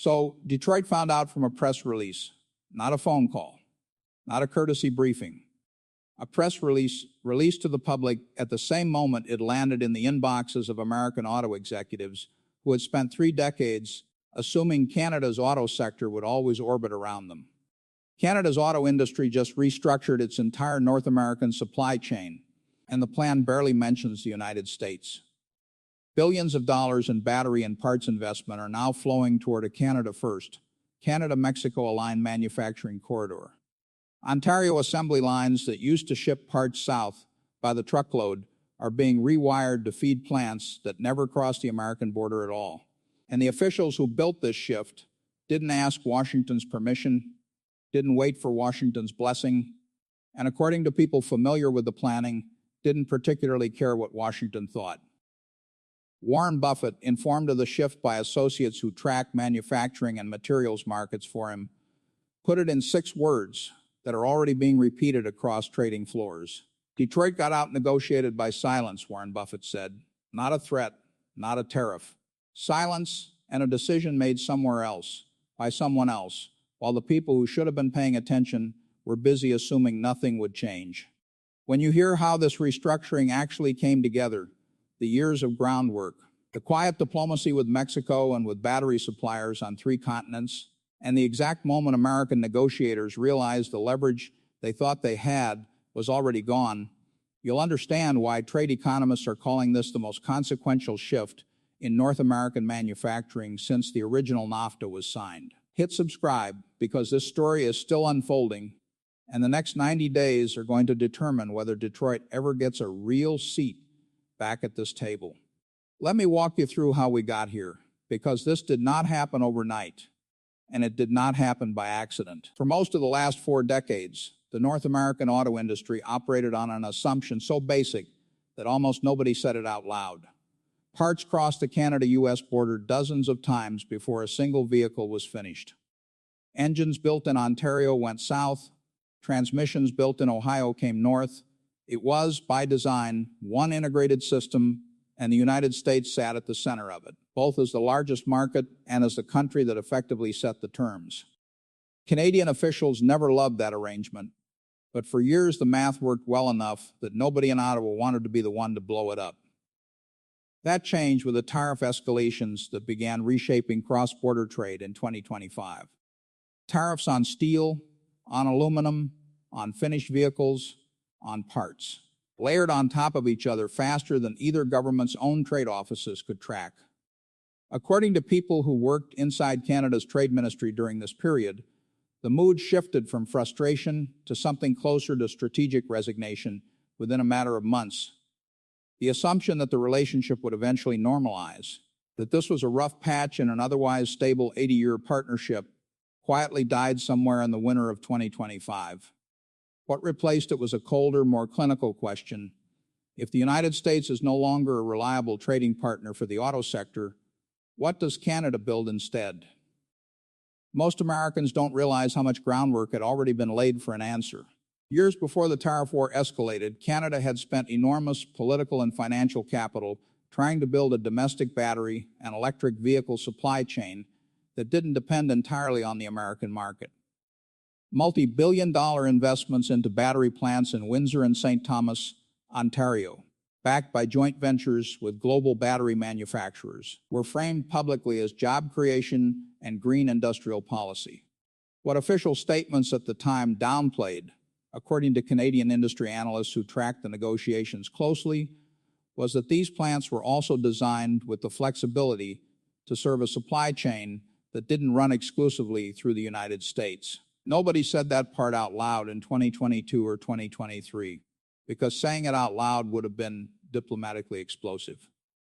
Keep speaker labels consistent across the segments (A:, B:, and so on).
A: So Detroit found out from a press release, not a phone call, not a courtesy briefing. A press release released to the public at the same moment it landed in the inboxes of American auto executives who had spent 3 decades assuming Canada's auto sector would always orbit around them. Canada's auto industry just restructured its entire North American supply chain, and the plan barely mentions the United States. Billions of dollars in battery and parts investment are now flowing toward a Canada First, Canada-Mexico aligned manufacturing corridor. Ontario assembly lines that used to ship parts south by the truckload are being rewired to feed plants that never crossed the American border at all. And the officials who built this shift didn't ask Washington's permission, didn't wait for Washington's blessing, and according to people familiar with the planning, didn't particularly care what Washington thought. Warren Buffett, informed of the shift by associates who track manufacturing and materials markets for him, put it in 6 words that are already being repeated across trading floors. Detroit got out-negotiated by silence, Warren Buffett said. Not a threat, not a tariff. Silence and a decision made somewhere else, by someone else, while the people who should have been paying attention were busy assuming nothing would change. When you hear how this restructuring actually came together, the years of groundwork, the quiet diplomacy with Mexico and with battery suppliers on 3 continents, and the exact moment American negotiators realized the leverage they thought they had was already gone, you'll understand why trade economists are calling this the most consequential shift in North American manufacturing since the original NAFTA was signed. Hit subscribe because this story is still unfolding, and the next 90 days are going to determine whether Detroit ever gets a real seat back at this table. Let me walk you through how we got here, because this did not happen overnight, and it did not happen by accident. For most of the last 4 decades, the North American auto industry operated on an assumption so basic that almost nobody said it out loud. Parts crossed the Canada-US border dozens of times before a single vehicle was finished. Engines built in Ontario went south, transmissions built in Ohio came north. It was, by design, one integrated system, and the United States sat at the center of it, both as the largest market and as the country that effectively set the terms. Canadian officials never loved that arrangement, but for years the math worked well enough that nobody in Ottawa wanted to be the one to blow it up. That changed with the tariff escalations that began reshaping cross-border trade in 2025. Tariffs on steel, on aluminum, on finished vehicles, on parts, layered on top of each other faster than either government's own trade offices could track. According to people who worked inside Canada's trade ministry during this period, the mood shifted from frustration to something closer to strategic resignation within a matter of months. The assumption that the relationship would eventually normalize, that this was a rough patch in an otherwise stable 80-year partnership, quietly died somewhere in the winter of 2025. What replaced it was a colder, more clinical question. If the United States is no longer a reliable trading partner for the auto sector, what does Canada build instead? Most Americans don't realize how much groundwork had already been laid for an answer. Years before the tariff war escalated, Canada had spent enormous political and financial capital trying to build a domestic battery and electric vehicle supply chain that didn't depend entirely on the American market. Multi-billion-dollar investments into battery plants in Windsor and St. Thomas, Ontario, backed by joint ventures with global battery manufacturers, were framed publicly as job creation and green industrial policy. What official statements at the time downplayed, according to Canadian industry analysts who tracked the negotiations closely, was that these plants were also designed with the flexibility to serve a supply chain that didn't run exclusively through the United States. Nobody said that part out loud in 2022 or 2023, because saying it out loud would have been diplomatically explosive.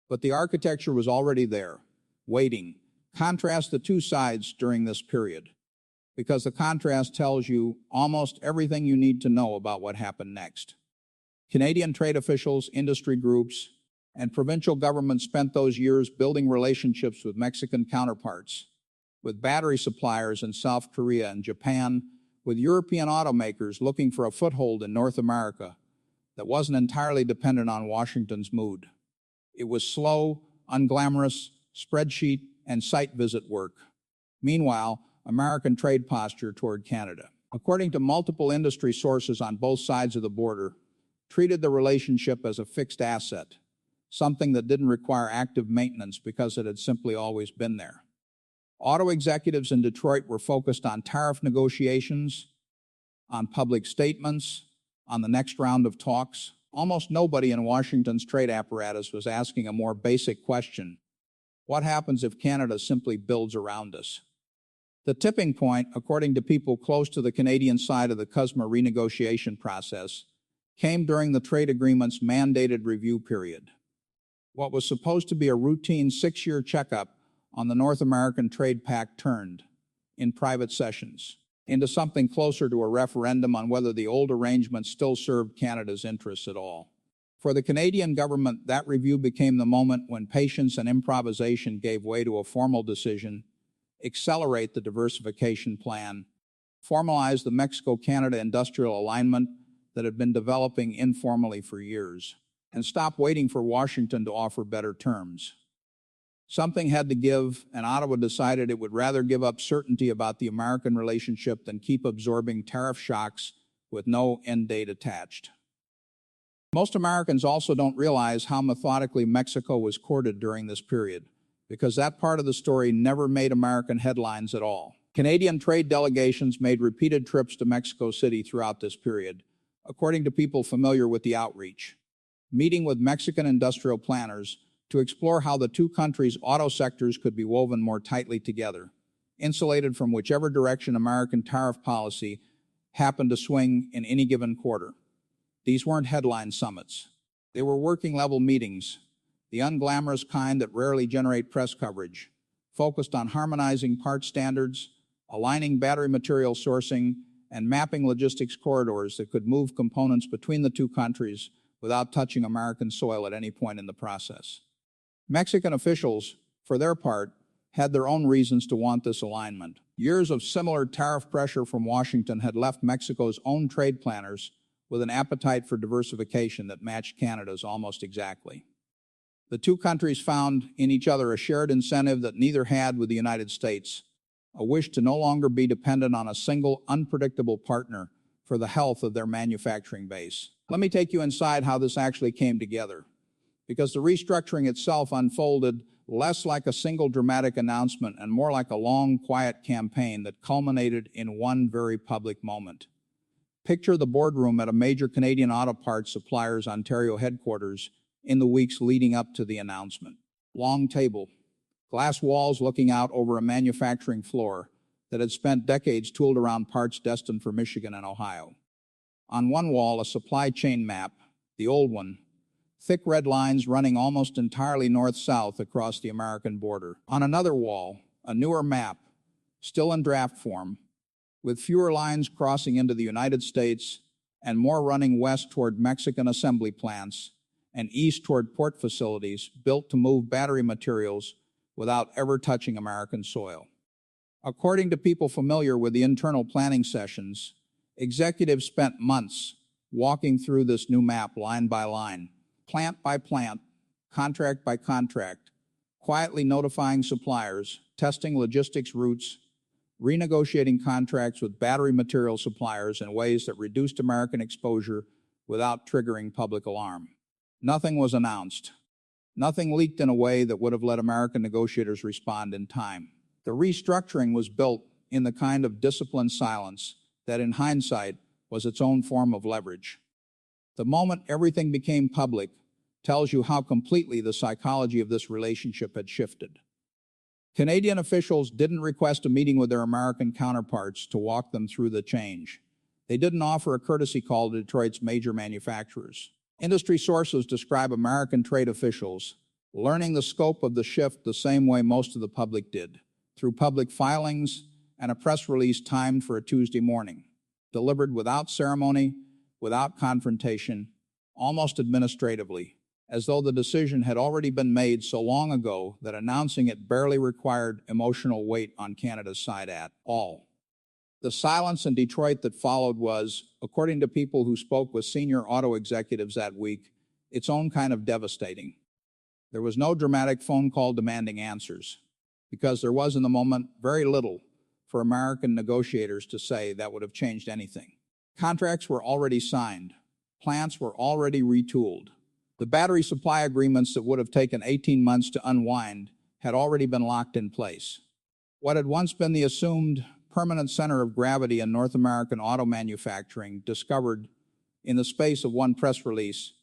A: But the architecture was already there, waiting. Contrast the 2 sides during this period, because the contrast tells you almost everything you need to know about what happened next. Canadian trade officials, industry groups, and provincial governments spent those years building relationships with Mexican counterparts, with battery suppliers in South Korea and Japan, with European automakers looking for a foothold in North America that wasn't entirely dependent on Washington's mood. It was slow, unglamorous, spreadsheet and site visit work. Meanwhile, American trade posture toward Canada, according to multiple industry sources on both sides of the border, treated the relationship as a fixed asset, something that didn't require active maintenance because it had simply always been there. Auto executives in Detroit were focused on tariff negotiations, on public statements, on the next round of talks. Almost nobody in Washington's trade apparatus was asking a more basic question: what happens if Canada simply builds around us? The tipping point, according to people close to the Canadian side of the CUSMA renegotiation process, came during the trade agreement's mandated review period. What was supposed to be a routine 6-year checkup on the North American Trade Pact turned, in private sessions, into something closer to a referendum on whether the old arrangement still served Canada's interests at all. For the Canadian government, that review became the moment when patience and improvisation gave way to a formal decision: accelerate the diversification plan, formalize the Mexico-Canada industrial alignment that had been developing informally for years, and stop waiting for Washington to offer better terms. Something had to give, and Ottawa decided it would rather give up certainty about the American relationship than keep absorbing tariff shocks with no end date attached. Most Americans also don't realize how methodically Mexico was courted during this period, because that part of the story never made American headlines at all. Canadian trade delegations made repeated trips to Mexico City throughout this period, according to people familiar with the outreach, meeting with Mexican industrial planners to explore how the two countries' auto sectors could be woven more tightly together, insulated from whichever direction American tariff policy happened to swing in any given quarter. These weren't headline summits. They were working-level meetings, the unglamorous kind that rarely generate press coverage, focused on harmonizing part standards, aligning battery material sourcing, and mapping logistics corridors that could move components between the two countries without touching American soil at any point in the process. Mexican officials, for their part, had their own reasons to want this alignment. Years of similar tariff pressure from Washington had left Mexico's own trade planners with an appetite for diversification that matched Canada's almost exactly. The two countries found in each other a shared incentive that neither had with the United States: a wish to no longer be dependent on a single, unpredictable partner for the health of their manufacturing base. Let me take you inside how this actually came together, because the restructuring itself unfolded less like a single dramatic announcement and more like a long, quiet campaign that culminated in one very public moment. Picture the boardroom at a major Canadian auto parts supplier's Ontario headquarters in the weeks leading up to the announcement. Long table, glass walls looking out over a manufacturing floor that had spent decades tooled around parts destined for Michigan and Ohio. On one wall, a supply chain map, the old one, thick red lines running almost entirely north-south across the American border. On another wall, a newer map, still in draft form, with fewer lines crossing into the United States and more running west toward Mexican assembly plants and east toward port facilities built to move battery materials without ever touching American soil. According to people familiar with the internal planning sessions, executives spent months walking through this new map line by line, plant by plant, contract by contract, quietly notifying suppliers, testing logistics routes, renegotiating contracts with battery material suppliers in ways that reduced American exposure without triggering public alarm. Nothing was announced. Nothing leaked in a way that would have let American negotiators respond in time. The restructuring was built in the kind of disciplined silence that, in hindsight, was its own form of leverage. The moment everything became public tells you how completely the psychology of this relationship had shifted. Canadian officials didn't request a meeting with their American counterparts to walk them through the change. They didn't offer a courtesy call to Detroit's major manufacturers. Industry sources describe American trade officials learning the scope of the shift the same way most of the public did, through public filings and a press release timed for a Tuesday morning, delivered without ceremony, without confrontation, almost administratively, as though the decision had already been made so long ago that announcing it barely required emotional weight on Canada's side at all. The silence in Detroit that followed was, according to people who spoke with senior auto executives that week, its own kind of devastating. There was no dramatic phone call demanding answers. because there was in the moment very little for American negotiators to say that would have changed anything. Contracts were already signed. Plants were already retooled. The battery supply agreements that would have taken 18 months to unwind had already been locked in place. What had once been the assumed permanent center of gravity in North American auto manufacturing discovered, in the space of one press release,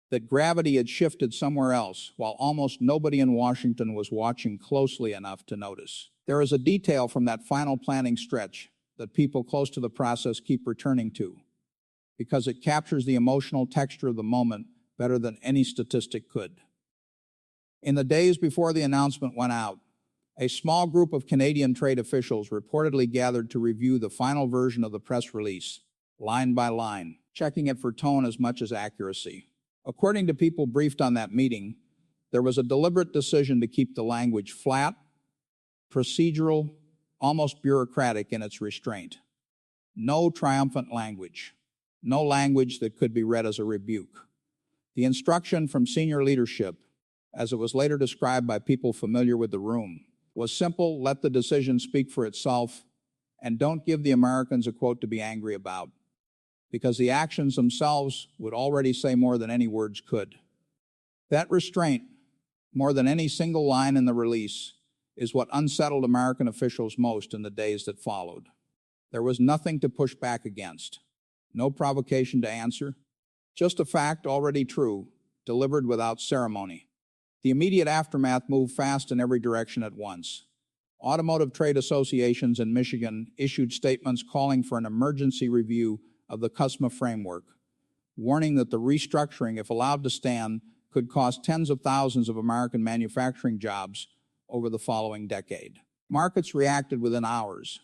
A: that gravity had shifted somewhere else, while almost nobody in Washington was watching closely enough to notice. There is a detail from that final planning stretch that people close to the process keep returning to, because it captures the emotional texture of the moment better than any statistic could. In the days before the announcement went out, a small group of Canadian trade officials reportedly gathered to review the final version of the press release, line by line, checking it for tone as much as accuracy. According to people briefed on that meeting, there was a deliberate decision to keep the language flat, procedural, almost bureaucratic in its restraint. No triumphant language. No language that could be read as a rebuke. The instruction from senior leadership, as it was later described by people familiar with the room, was simple: let the decision speak for itself, and don't give the Americans a quote to be angry about, because the actions themselves would already say more than any words could. That restraint, more than any single line in the release, is what unsettled American officials most in the days that followed. There was nothing to push back against, no provocation to answer, just a fact already true, delivered without ceremony. The immediate aftermath moved fast in every direction at once. Automotive trade associations in Michigan issued statements calling for an emergency review of the CUSMA framework, warning that the restructuring, if allowed to stand, could cost tens of thousands of American manufacturing jobs over the following decade. Markets reacted within hours.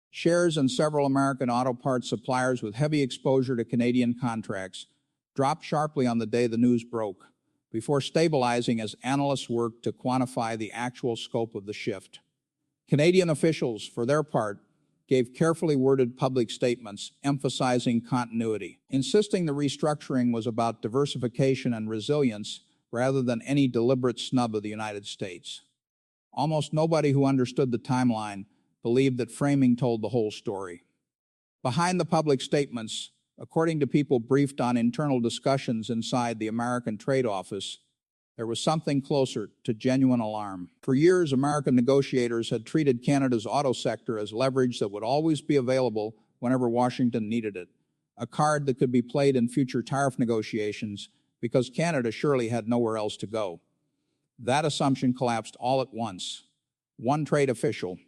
A: Shares in several American auto parts suppliers with heavy exposure to Canadian contracts dropped sharply on the day the news broke, before stabilizing as analysts worked to quantify the actual scope of the shift. Canadian officials, for their part, gave carefully worded public statements emphasizing continuity, insisting the restructuring was about diversification and resilience rather than any deliberate snub of the United States. Almost nobody who understood the timeline believed that framing told the whole story. Behind the public statements, according to people briefed on internal discussions inside the American Trade Office, there was something closer to genuine alarm. For years, American negotiators had treated Canada's auto sector as leverage that would always be available whenever Washington needed it, a card that could be played in future tariff negotiations because Canada surely had nowhere else to go. That assumption collapsed all at once. One trade official,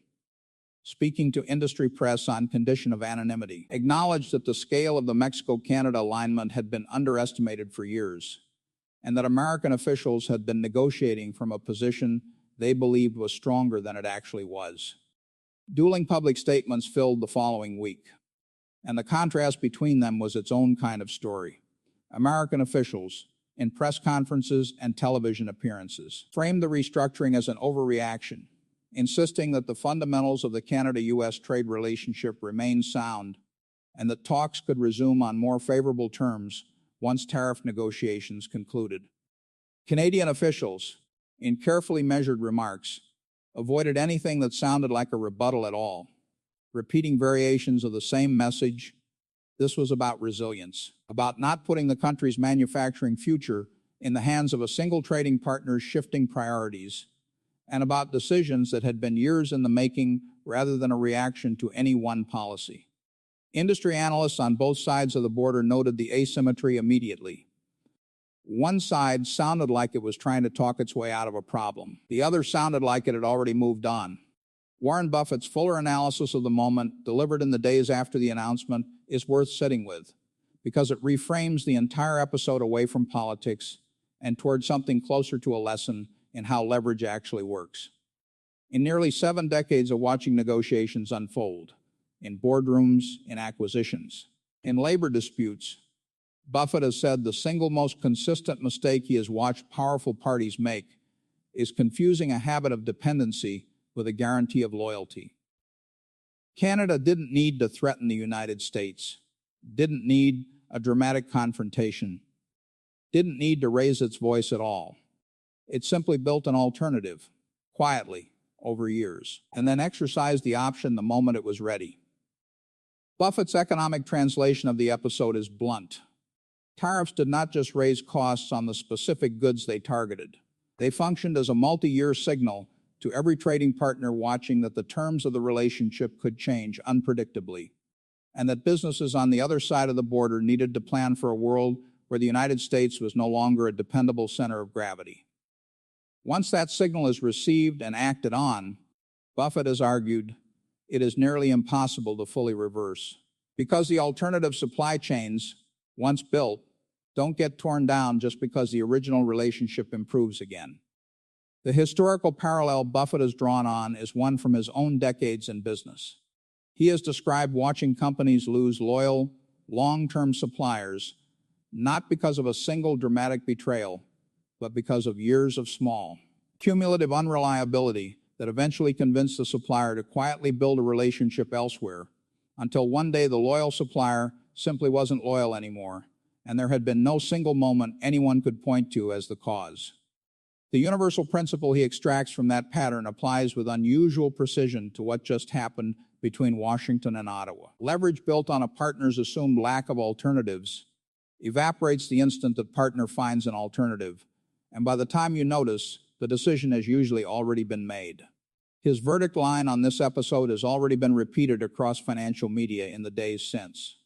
A: speaking to industry press on condition of anonymity, acknowledged that the scale of the Mexico-Canada alignment had been underestimated for years, and that American officials had been negotiating from a position they believed was stronger than it actually was. Dueling public statements filled the following week, and the contrast between them was its own kind of story. American officials, in press conferences and television appearances, framed the restructuring as an overreaction, insisting that the fundamentals of the Canada-U.S. trade relationship remained sound and that talks could resume on more favorable terms once tariff negotiations concluded. Canadian officials, in carefully measured remarks, avoided anything that sounded like a rebuttal at all, repeating variations of the same message. This was about resilience, about not putting the country's manufacturing future in the hands of a single trading partner's shifting priorities, and about decisions that had been years in the making rather than a reaction to any one policy. Industry analysts on both sides of the border noted the asymmetry immediately. One side sounded like it was trying to talk its way out of a problem. The other sounded like it had already moved on. Warren Buffett's fuller analysis of the moment, delivered in the days after the announcement, is worth sitting with, because it reframes the entire episode away from politics and toward something closer to a lesson in how leverage actually works. In nearly 7 decades of watching negotiations unfold, in boardrooms, in acquisitions, in labor disputes, Buffett has said the single most consistent mistake he has watched powerful parties make is confusing a habit of dependency with a guarantee of loyalty. Canada didn't need to threaten the United States, didn't need a dramatic confrontation, didn't need to raise its voice at all. It simply built an alternative, quietly, over years, and then exercised the option the moment it was ready. Buffett's economic translation of the episode is blunt. Tariffs did not just raise costs on the specific goods they targeted. They functioned as a multi-year signal to every trading partner watching that the terms of the relationship could change unpredictably, and that businesses on the other side of the border needed to plan for a world where the United States was no longer a dependable center of gravity. Once that signal is received and acted on, Buffett has argued, it is nearly impossible to fully reverse, because the alternative supply chains, once built, don't get torn down just because the original relationship improves again. The historical parallel Buffett has drawn on is one from his own decades in business. He has described watching companies lose loyal, long-term suppliers, not because of a single dramatic betrayal, but because of years of small, cumulative unreliability that eventually convinced the supplier to quietly build a relationship elsewhere, until one day the loyal supplier simply wasn't loyal anymore, and there had been no single moment anyone could point to as the cause. The universal principle he extracts from that pattern applies with unusual precision to what just happened between Washington and Ottawa. Leverage built on a partner's assumed lack of alternatives evaporates the instant the partner finds an alternative, and by the time you notice, the decision has usually already been made. His verdict line on this episode has already been repeated across financial media in the days since.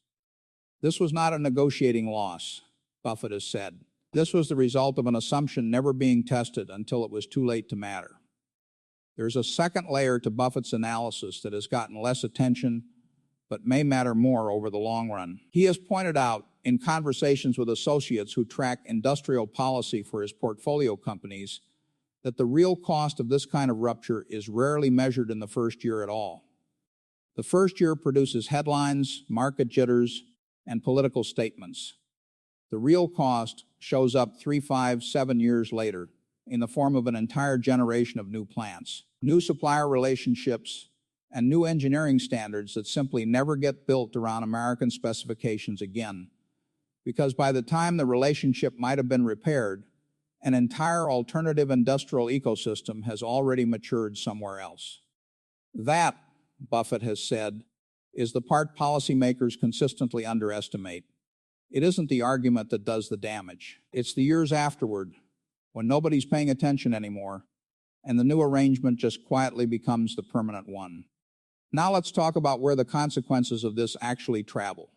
A: This was not a negotiating loss, Buffett has said. This was the result of an assumption never being tested until it was too late to matter. There's a second layer to Buffett's analysis that has gotten less attention, but may matter more over the long run. He has pointed out, in conversations with associates who track industrial policy for his portfolio companies, that the real cost of this kind of rupture is rarely measured in the first year at all. The first year produces headlines, market jitters, and political statements. The real cost shows up 3, 5, 7 years later in the form of an entire generation of new plants, new supplier relationships, and new engineering standards that simply never get built around American specifications again, because by the time the relationship might have been repaired, an entire alternative industrial ecosystem has already matured somewhere else. That, Buffett has said, is the part policymakers consistently underestimate. It isn't the argument that does the damage. It's the years afterward, when nobody's paying attention anymore, and the new arrangement just quietly becomes the permanent one. Now let's talk about where the consequences of this actually travel,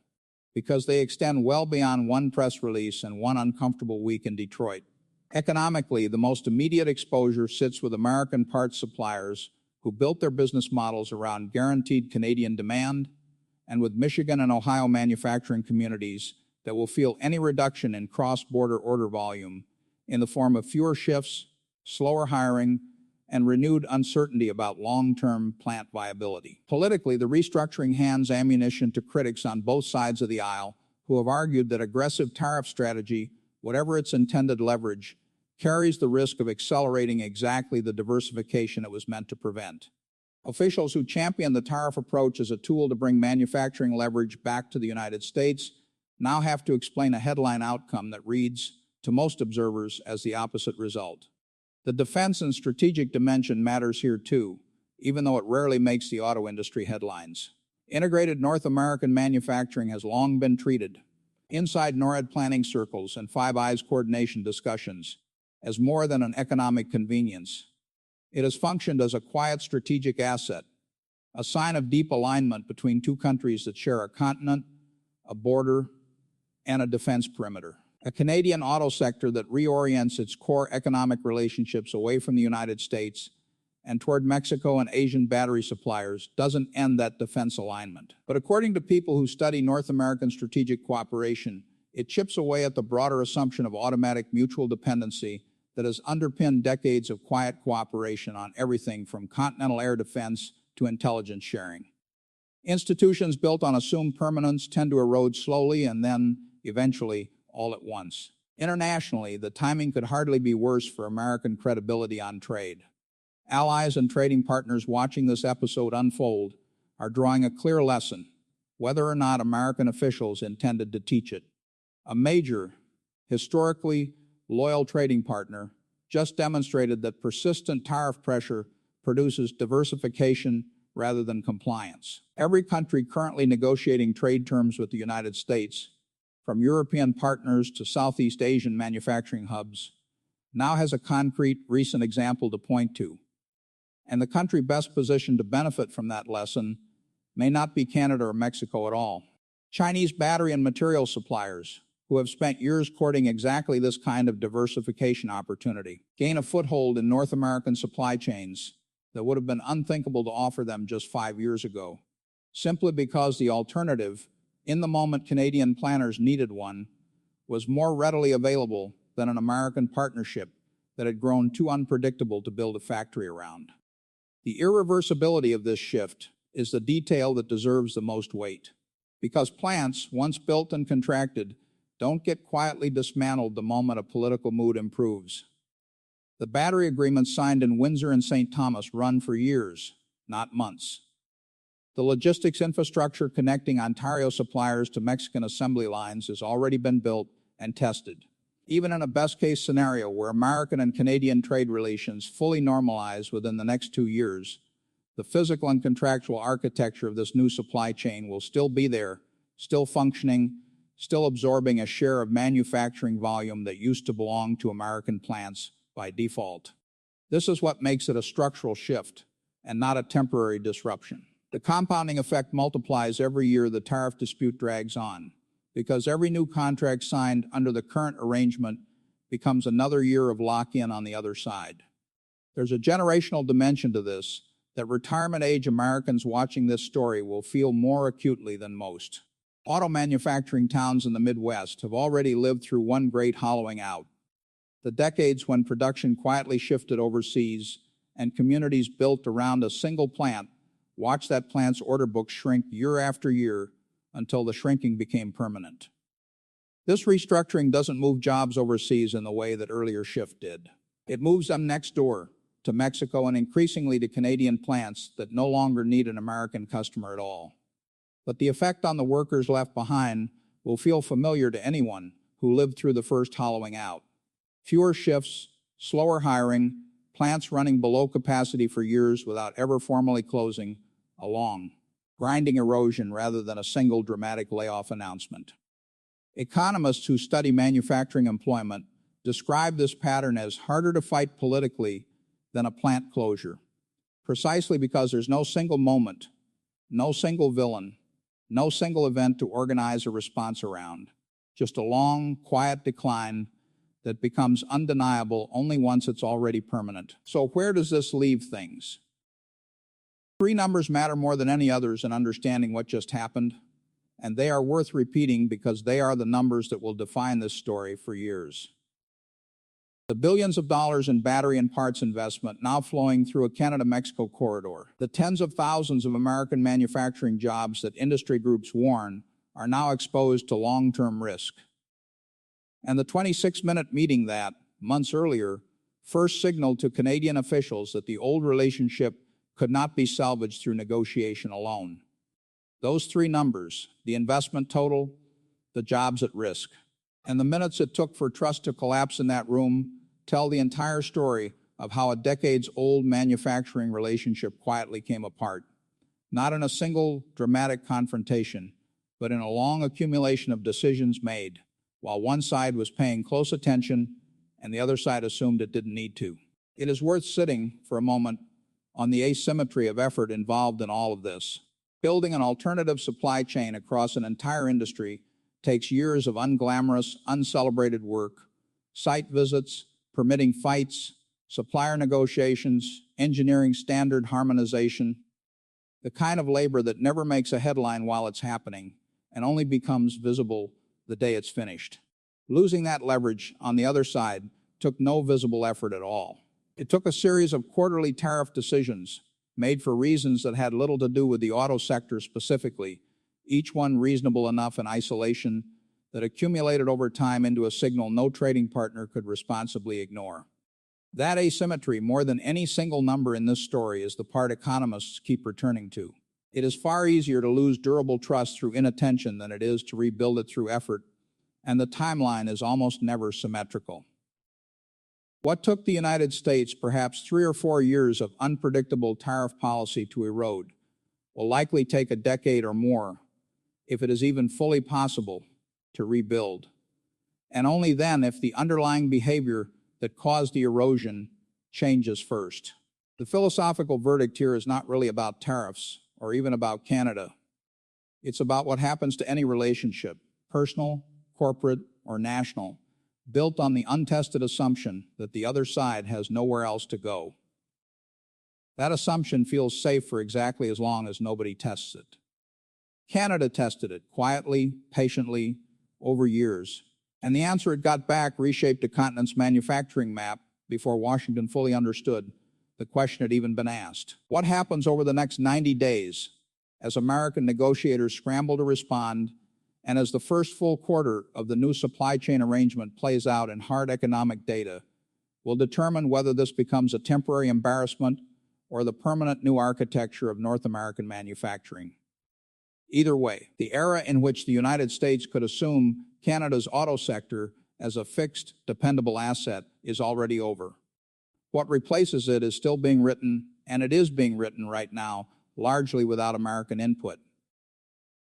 A: because they extend well beyond one press release and one uncomfortable week in Detroit. Economically, the most immediate exposure sits with American parts suppliers who built their business models around guaranteed Canadian demand, and with Michigan and Ohio manufacturing communities that will feel any reduction in cross-border order volume in the form of fewer shifts, slower hiring, and renewed uncertainty about long-term plant viability. Politically, the restructuring hands ammunition to critics on both sides of the aisle who have argued that aggressive tariff strategy, whatever its intended leverage, carries the risk of accelerating exactly the diversification it was meant to prevent. Officials who champion the tariff approach as a tool to bring manufacturing leverage back to the United States now have to explain a headline outcome that reads, to most observers, as the opposite result. The defense and strategic dimension matters here too, even though it rarely makes the auto industry headlines. Integrated North American manufacturing has long been treated, inside NORAD planning circles and Five Eyes coordination discussions, as more than an economic convenience. It has functioned as a quiet strategic asset, a sign of deep alignment between two countries that share a continent, a border, and a defense perimeter. A Canadian auto sector that reorients its core economic relationships away from the United States and toward Mexico and Asian battery suppliers doesn't end that defense alignment. But according to people who study North American strategic cooperation, it chips away at the broader assumption of automatic mutual dependency that has underpinned decades of quiet cooperation on everything from continental air defense to intelligence sharing. Institutions built on assumed permanence tend to erode slowly and then, eventually, all at once. Internationally, the timing could hardly be worse for American credibility on trade. Allies and trading partners watching this episode unfold are drawing a clear lesson, whether or not American officials intended to teach it. A major, historically loyal trading partner just demonstrated that persistent tariff pressure produces diversification rather than compliance. Every country currently negotiating trade terms with the United States, from European partners to Southeast Asian manufacturing hubs, now has a concrete recent example to point to. And the country best positioned to benefit from that lesson may not be Canada or Mexico at all. Chinese battery and material suppliers, who have spent years courting exactly this kind of diversification opportunity, gain a foothold in North American supply chains that would have been unthinkable to offer them just 5 years ago, simply because the alternative, in the moment Canadian planners needed one, was more readily available than an American partnership that had grown too unpredictable to build a factory around. The irreversibility of this shift is the detail that deserves the most weight, because plants, once built and contracted, don't get quietly dismantled the moment a political mood improves. The battery agreements signed in Windsor and St. Thomas run for years, not months. The logistics infrastructure connecting Ontario suppliers to Mexican assembly lines has already been built and tested. Even in a best-case scenario where American and Canadian trade relations fully normalize within the next 2 years, the physical and contractual architecture of this new supply chain will still be there, still functioning, still absorbing a share of manufacturing volume that used to belong to American plants by default. This is what makes it a structural shift and not a temporary disruption. The compounding effect multiplies every year the tariff dispute drags on, because every new contract signed under the current arrangement becomes another year of lock-in on the other side. There's a generational dimension to this that retirement-age Americans watching this story will feel more acutely than most. Auto manufacturing towns in the Midwest have already lived through one great hollowing out. The decades when production quietly shifted overseas and communities built around a single plant watched that plant's order book shrink year after year until the shrinking became permanent. This restructuring doesn't move jobs overseas in the way that earlier shift did. It moves them next door, to Mexico and increasingly to Canadian plants that no longer need an American customer at all. But the effect on the workers left behind will feel familiar to anyone who lived through the first hollowing out. Fewer shifts, slower hiring, plants running below capacity for years without ever formally closing, a long, grinding erosion rather than a single dramatic layoff announcement. Economists who study manufacturing employment describe this pattern as harder to fight politically than a plant closure, precisely because there's no single moment, no single villain, no single event to organize a response around, just a long, quiet decline that becomes undeniable only once it's already permanent. So where does this leave things? 3 numbers matter more than any others in understanding what just happened, and they are worth repeating because they are the numbers that will define this story for years. The billions of dollars in battery and parts investment now flowing through a Canada-Mexico corridor, the tens of thousands of American manufacturing jobs that industry groups warn are now exposed to long-term risk. And the 26-minute meeting that, months earlier, first signaled to Canadian officials that the old relationship could not be salvaged through negotiation alone. Those 3 numbers, the investment total, the jobs at risk, and the minutes it took for trust to collapse in that room tell the entire story of how a decades-old manufacturing relationship quietly came apart, not in a single dramatic confrontation, but in a long accumulation of decisions made, while one side was paying close attention and the other side assumed it didn't need to. It is worth sitting for a moment on the asymmetry of effort involved in all of this. Building an alternative supply chain across an entire industry takes years of unglamorous, uncelebrated work, site visits, permitting fights, supplier negotiations, engineering standard harmonization, the kind of labor that never makes a headline while it's happening and only becomes visible the day it's finished. Losing that leverage on the other side took no visible effort at all. It took a series of quarterly tariff decisions made for reasons that had little to do with the auto sector specifically, each one reasonable enough in isolation that accumulated over time into a signal no trading partner could responsibly ignore. That asymmetry, more than any single number in this story, is the part economists keep returning to. It is far easier to lose durable trust through inattention than it is to rebuild it through effort, and the timeline is almost never symmetrical. What took the United States perhaps 3 or 4 years of unpredictable tariff policy to erode will likely take a decade or more, if it is even fully possible, to rebuild. And only then if the underlying behavior that caused the erosion changes first. The philosophical verdict here is not really about tariffs or even about Canada. It's about what happens to any relationship, personal, corporate, or national, built on the untested assumption that the other side has nowhere else to go. That assumption feels safe for exactly as long as nobody tests it. Canada tested it quietly, patiently, over years, and the answer it got back reshaped the continent's manufacturing map before Washington fully understood the question had even been asked. What happens over the next 90 days as American negotiators scramble to respond and as the first full quarter of the new supply chain arrangement plays out in hard economic data will determine whether this becomes a temporary embarrassment or the permanent new architecture of North American manufacturing. Either way, the era in which the United States could assume Canada's auto sector as a fixed, dependable asset is already over. What replaces it is still being written, and it is being written right now, largely without American input.